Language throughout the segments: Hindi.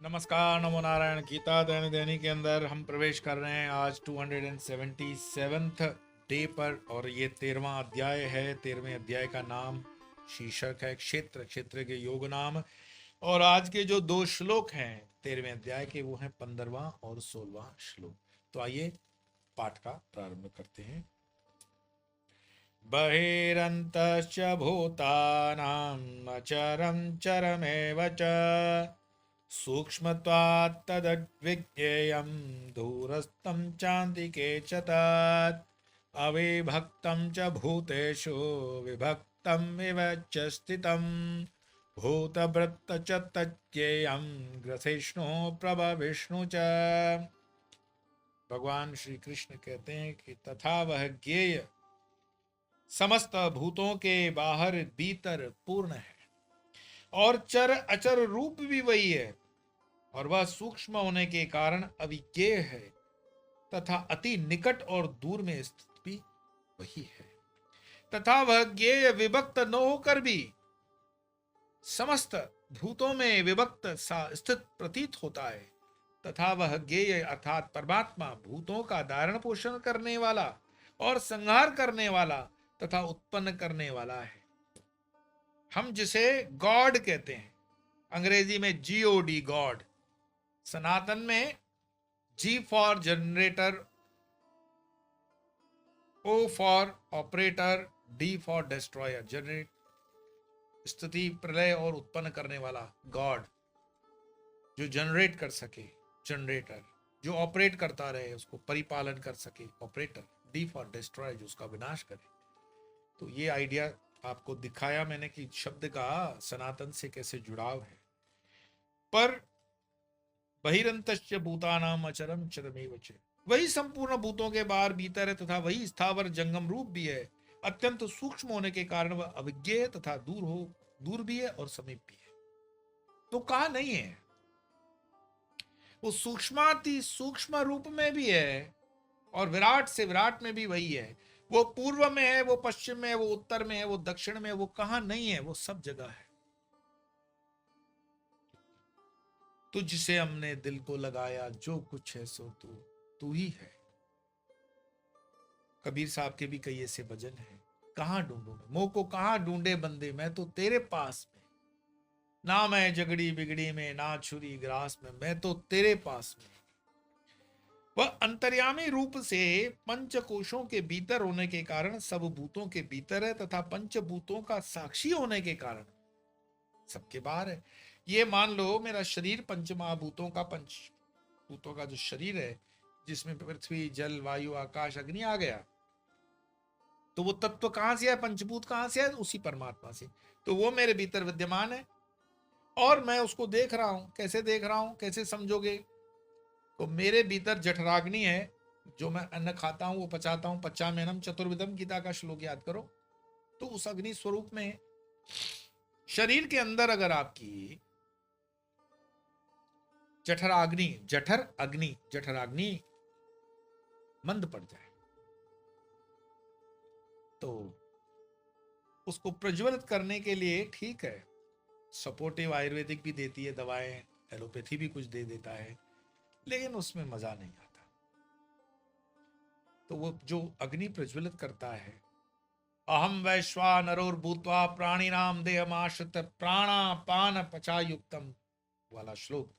नमस्कार, नमो नारायण। गीता दैनिक दैनिक के अंदर हम प्रवेश कर रहे हैं आज 277th डे पर, और ये 13वां अध्याय है। 13वें अध्याय का नाम शीर्षक है क्षेत्र, क्षेत्र के योग नाम। और आज के जो दो श्लोक हैं 13वें अध्याय के, वो हैं 15वां और 16वां श्लोक। तो आइए पाठ का प्रारंभ करते हैं। बहिरन्तश्च भूतानाम् अचरं चरमेव च सूक्ष्मत्वात् तद्विज्ञेयं दूरस्थं चान्तिके च तत् अविभक्तं च भूतेषु विभक्तं इव च स्थितं भूतभृत्त च तज्ज्ञेयं ग्रसिष्णु प्रभविष्णु च। भगवान श्री कृष्ण कहते हैं कि तथा वह ज्ञेय समस्त भूतों के बाहर भीतर पूर्ण है, और चर अचर रूप भी वही है, और वह सूक्ष्म होने के कारण अविज्ञेय है, तथा अति निकट और दूर में स्थित भी वही है। तथा वह ज्ञेय विभक्त न होकर भी समस्त भूतों में विभक्त सा स्थित प्रतीत होता है। तथा वह ज्ञेय अर्थात परमात्मा भूतों का धारण पोषण करने वाला और संहार करने वाला तथा उत्पन्न करने वाला है। हम जिसे गॉड कहते हैं, अंग्रेजी में जीओडी गॉड, सनातन में G for generator, O for operator, D for destroyer. Generate स्थिति, प्रलय और उत्पन्न करने वाला गॉड, जो जनरेट कर सके जनरेटर, जो ऑपरेट करता रहे उसको परिपालन कर सके ऑपरेटर, डी फॉर डिस्ट्रॉय, जो उसका विनाश करे। तो ये आइडिया आपको दिखाया मैंने कि शब्द का सनातन से कैसे जुड़ाव है। पर बहिरंतश्च भूतानाम अचरम चरमेव च, वही संपूर्ण भूतों के बाहर भीतर है तथा वही स्थावर जंगम रूप भी है। अत्यंत सूक्ष्म होने के कारण वह अविज्ञेय तथा दूर भी है और समीप भी है। तो कहा नहीं है, वो सूक्ष्माति सूक्ष्म रूप में भी है और विराट से विराट में भी वही है। वो पूर्व में है, वो पश्चिम में है, वो उत्तर में है, वो दक्षिण में है, वो कहां नहीं है, वो सब जगह है। तुझसे हमने दिल को लगाया, जो कुछ है सो तू ही है। कबीर साहब के भी कई ऐसे भजन हैं। कहां ढूंढूं मैं, मोह को कहां ढूंढे बंदे, मैं तो तेरे पास में। ना मैं झगड़ी बिगड़ी में, ना छुरी ग्रास में, मैं तो तेरे पास में। वह अंतर्यामी रूप से पंचकोशों के भीतर होने के कारण सब भूतों के भीतर है, तथा पंचभूतों का साक्षी होने के कारण सबके बाहर है। ये मान लो मेरा शरीर पंचमहाभूतों का, पंचभूतों का जो शरीर है, जिसमें पृथ्वी जल वायु आकाश अग्नि आ गया, तो वो तत्व कहां से है, पंचभूत कहां से है, उसी परमात्मा से। तो वो मेरे भीतर विद्यमान है और मैं उसको देख रहा हूं। कैसे देख रहा हूं, कैसे समझोगे? तो मेरे भीतर जठराग्नि है, जो मैं अन्न खाता हूं वो पचाता हूं। पचाम्यन्नम चतुर्विधम, गीता का श्लोक याद करो। तो उस अग्नि स्वरूप में शरीर के अंदर अगर आपकी जठराग्नि मंद पड़ जाए तो उसको प्रज्वलित करने के लिए, ठीक है, सपोर्टिव आयुर्वेदिक भी देती है दवाएं, एलोपैथी भी कुछ दे देता है, लेकिन उसमें मजा नहीं आता। तो वो जो अग्नि प्रज्वलित करता है, अहम वैश्वानरो भूत्वा प्राणिनाम देहमाश्रित प्राणापान पचायुक्तम वाला श्लोक,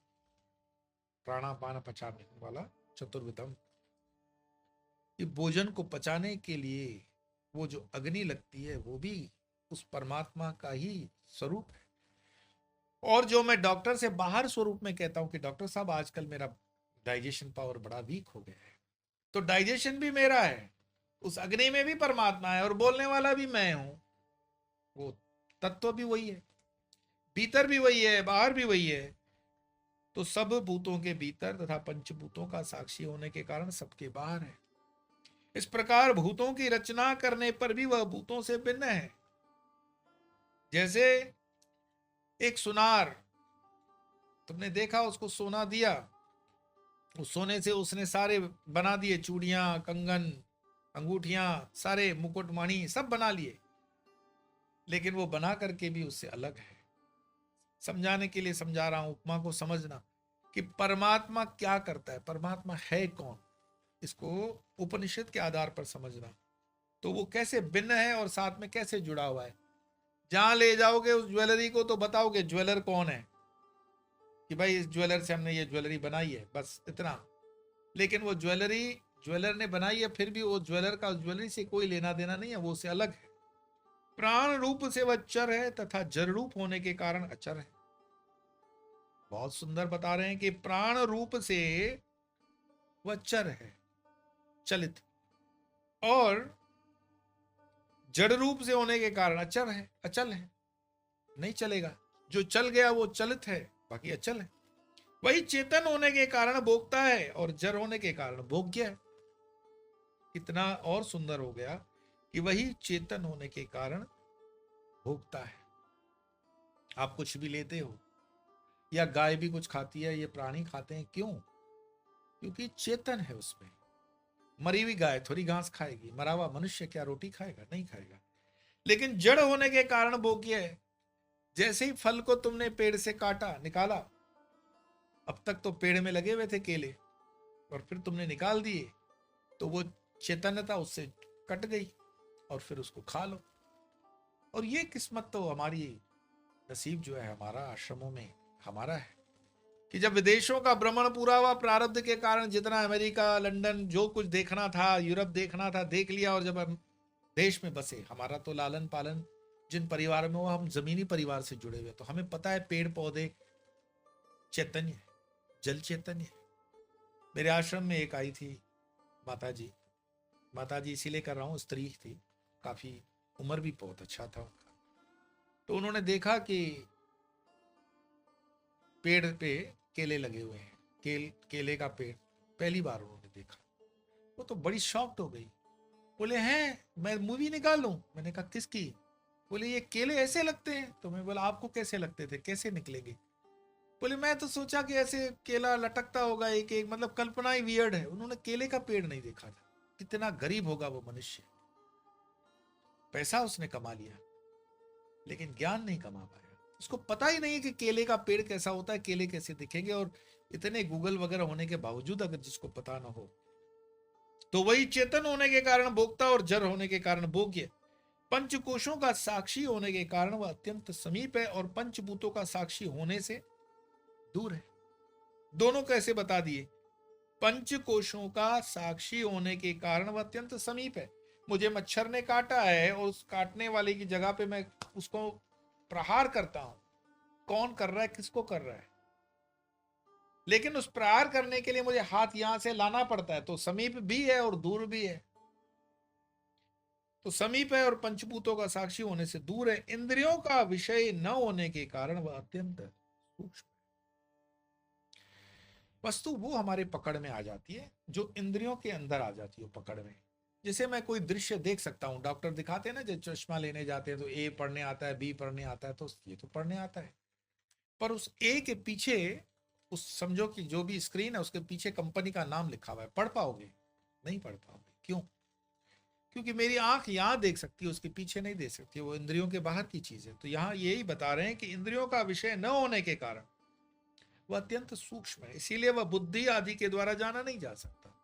प्राणापान पचाने वाला चतुर्विधम, ये भोजन को पचाने के लिए वो जो अग्नि लगती है वो भी उस परमात्मा का ही स्वरूप है। और जो मैं डॉक्टर से बाहर स्वरूप में कहता हूं कि डॉक्टर साहब आजकल मेरा डाइजेशन पावर बड़ा वीक हो गया है, तो डाइजेशन भी मेरा है, उस अग्नि में भी परमात्मा है, और बोलने वाला भी मैं हूं। वो तत्व भी वही है, भीतर भी वही है, बाहर भी वही है। तो सब भूतों के भीतर तथा पंचभूतों का साक्षी होने के कारण सबके बाहर है। इस प्रकार भूतों की रचना करने पर भी वह भूतों से भिन्न है। जैसे एक सुनार, तुमने देखा, उसको सोना दिया, उस सोने से उसने सारे बना दिए, चूड़ियां, कंगन, अंगूठियां, सारे मुकुट मणि सब बना लिए, लेकिन वो बना करके भी उससे अलग है। समझाने के लिए समझा रहा हूं, उपमा को समझना। कि परमात्मा क्या करता है, परमात्मा है कौन, इसको उपनिषद के आधार पर समझना, तो वो कैसे भिन्न है और साथ में कैसे जुड़ा हुआ है। जहां ले जाओगे उस ज्वेलरी को तो बताओगे ज्वेलर कौन है, कि भाई इस ज्वेलर से हमने ये ज्वेलरी बनाई है, बस इतना। लेकिन वो ज्वेलरी ज्वेलर ने बनाई है, फिर भी वो ज्वेलर का उस ज्वेलरी से कोई लेना देना नहीं है, वो उससे अलग है। प्राण रूप से वह चर है तथा जड़ रूप होने के कारण अचर है। बहुत सुंदर बता रहे हैं कि प्राण रूप से वह चर है, चलित, और जड़ रूप से होने के कारण अचर है, अचल है, नहीं चलेगा। जो चल गया वो चलित है, बाकी अचल है। वही चेतन होने के कारण भोगता है और जड़ होने के कारण भोग्य है। कितना और सुंदर हो गया कि वही चेतन होने के कारण भोगता है। आप कुछ भी लेते हो या गाय भी कुछ खाती है, ये प्राणी खाते हैं, क्यों? क्योंकि चेतन है उसमें। मरी हुई गाय थोड़ी घास खाएगी, मरा हुआ मनुष्य क्या रोटी खाएगा? नहीं खाएगा। लेकिन जड़ होने के कारण भोग्य है। जैसे ही फल को तुमने पेड़ से काटा, निकाला, अब तक तो पेड़ में लगे हुए थे केले, और फिर तुमने निकाल दिए, तो वो चेतनता उससे कट गई और फिर उसको खा लो। और ये किस्मत तो हमारी, नसीब जो है हमारा आश्रमों में हमारा है कि जब विदेशों का भ्रमण पूरा हुआ, प्रारब्ध के कारण जितना अमेरिका, लंदन, जो कुछ देखना था, यूरोप देखना था, देख लिया, और जब हम देश में बसे, हमारा तो लालन पालन जिन परिवार में हुआ, हम जमीनी परिवार से जुड़े हुए, तो हमें पता है पेड़ पौधे चैतन्य है, जल चैतन्य है। मेरे आश्रम में एक आई थी माता जी इसीलिए कर रहा हूँ, स्त्री थी, काफी उम्र भी बहुत अच्छा था उनका। तो उन्होंने देखा कि पेड़ पे केले लगे हुए हैं, केले का पेड़ पहली बार उन्होंने देखा। वो तो बड़ी शॉक्ड हो गई। बोले हैं मैं मूवी निकाल लूं? मैंने कहा किसकी? बोले ये केले ऐसे लगते हैं। तो मैं बोला आपको कैसे लगते थे, कैसे निकलेंगे? बोले मैं तो सोचा कि ऐसे केला लटकता होगा एक एक, मतलब कल्पना ही वियर्ड है। उन्होंने केले का पेड़ नहीं देखा था। कितना गरीब होगा वो मनुष्य। पैसा उसने कमा लिया लेकिन ज्ञान नहीं कमा पाया। उसको पता ही नहीं है कि केले का पेड़ कैसा होता है, केले कैसे दिखेंगे। और इतने गूगल वगैरह होने के बावजूद अगर जिसको पता ना हो, तो वही चेतन होने के कारण भोक्ता और जड़ होने के कारण भोग्य, पंचकोशों का साक्षी होने के कारण वह अत्यंत समीप है और पंचभूतों का साक्षी होने से दूर है। दोनों कैसे बता दिए? पंचकोशों का साक्षी होने के कारण वह अत्यंत समीप है। मुझे मच्छर ने काटा है और उस काटने वाले की जगह पे मैं उसको प्रहार करता हूं, कौन कर रहा है, किसको कर रहा है? लेकिन उस प्रहार करने के लिए मुझे हाथ यहां से लाना पड़ता है, तो समीप भी है और दूर भी है। तो समीप है और पंचभूतों का साक्षी होने से दूर है। इंद्रियों का विषय न होने के कारण वह अत्यंत सूक्ष्म। वस्तु वो हमारे पकड़ में आ जाती है जो इंद्रियों के अंदर आ जाती है पकड़ में। जैसे मैं कोई दृश्य देख सकता हूं, डॉक्टर दिखाते हैं ना, जब चश्मा लेने जाते हैं तो ए पढ़ने आता है, बी पढ़ने आता है, तो ये तो पढ़ने आता है, पर उस ए के पीछे, उस समझो कि जो भी स्क्रीन है उसके पीछे कंपनी का नाम लिखा हुआ है, पढ़ पाओगे? नहीं पढ़ पाओगे। क्यों? क्योंकि मेरी आंख यहां देख सकती है, उसके पीछे नहीं देख सकती, वो इंद्रियों के बाहर की चीज है। तो यहां यही बता रहे हैं कि इंद्रियों का विषय न होने के कारण वह अत्यंत सूक्ष्म है, इसीलिए वह बुद्धि आदि के द्वारा जाना नहीं जा सकता।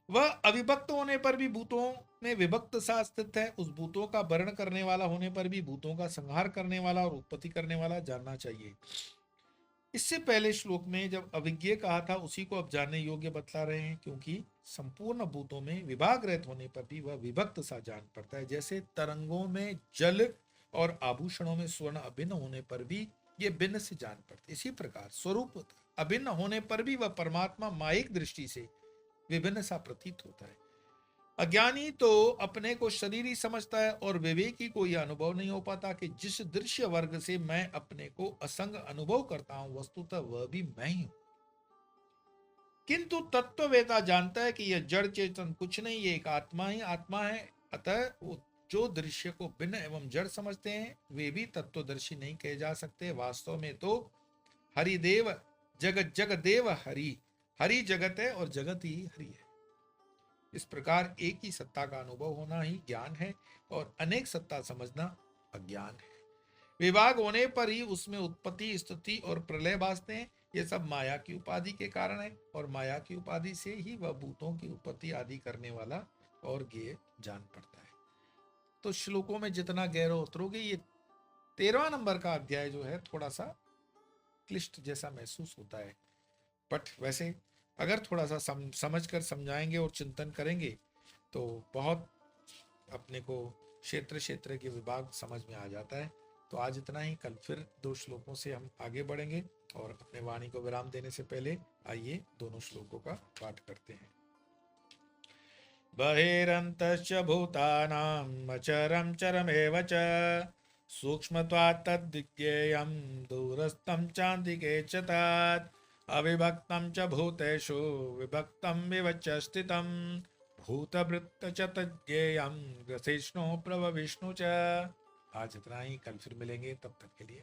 वह अविभक्त होने पर भी भूतों में विभक्त सा स्थित है। उस भूतों का वर्ण करने वाला होने पर भी भूतों का संहार करने वाला और उत्पत्ति करने वाला जानना चाहिए। इससे पहले श्लोक में जब अविज्ञेय कहा था, उसी को अब जानने योग्य बतला रहे हैं, क्योंकि संपूर्ण भूतों में विभाग रहित होने पर भी वह विभक्त सा जान पड़ता है। जैसे तरंगों में जल और आभूषणों में स्वर्ण अभिन्न होने पर भी ये भिन्न से जान पड़ते, इसी प्रकार स्वरूप अभिन्न होने पर भी वह परमात्मा मायिक दृष्टि से विभिन्न सा प्रतीत होता है। अज्ञानी तो अपने को शरीर ही समझता है और विवेकी को यह अनुभव नहीं हो पाता कि जिस दृश्य वर्ग से मैं अपने को असंग अनुभव करता हूं, वस्तुतः वह भी मैं ही हूं। किंतु तत्ववेता जानता है कि यह जड़ चेतन कुछ नहीं, ये एक आत्मा ही आत्मा है। अतः वो जो दृश्य को भिन्न एवं जड़ समझते हैं वे भी तत्वदर्शी नहीं कहे जा सकते। वास्तव में तो हरिदेव जगत जगदेव हरि, हरि जगत है और जगत ही हरि है। इस प्रकार एक ही सत्ता का अनुभव होना ही ज्ञान है और अनेक सत्ता समझना अज्ञान है। विभाग होने पर ही उसमें उत्पत्ति, स्तुति और प्रलय भासते हैं। ये सब माया की उपाधि के कारण है, और माया की उपाधि से ही वह भूतों की उत्पत्ति आदि करने वाला और ज्ञेय जान पड़ता है। तो श्लोकों में जितना गहरा उतरोगे, ये 13वां नंबर का अध्याय जो है थोड़ा सा क्लिष्ट जैसा महसूस होता है, बट वैसे अगर थोड़ा सा समझ कर समझाएंगे और चिंतन करेंगे तो बहुत अपने को क्षेत्र क्षेत्र के विभाग समझ में आ जाता है। तो आज इतना ही, कल फिर 2 श्लोकों से हम आगे बढ़ेंगे, और अपने वाणी को विराम देने से पहले आइए दोनों श्लोकों का पाठ करते हैं। बहिरन्तश्च भूतानाम् अचरं चरमेव च सूक्ष्मत्वात् तद्विज्ञेयं दूरस्थं चान्तिके च तत् अविभक्तं च भूतेषु विभक्तं विवच स्थितं भूतभृत्त च तज्ज्ञेयं ग्रसिष्णु प्रभविष्णु च। आज इतना ही, कल फिर मिलेंगे, तब तक के लिए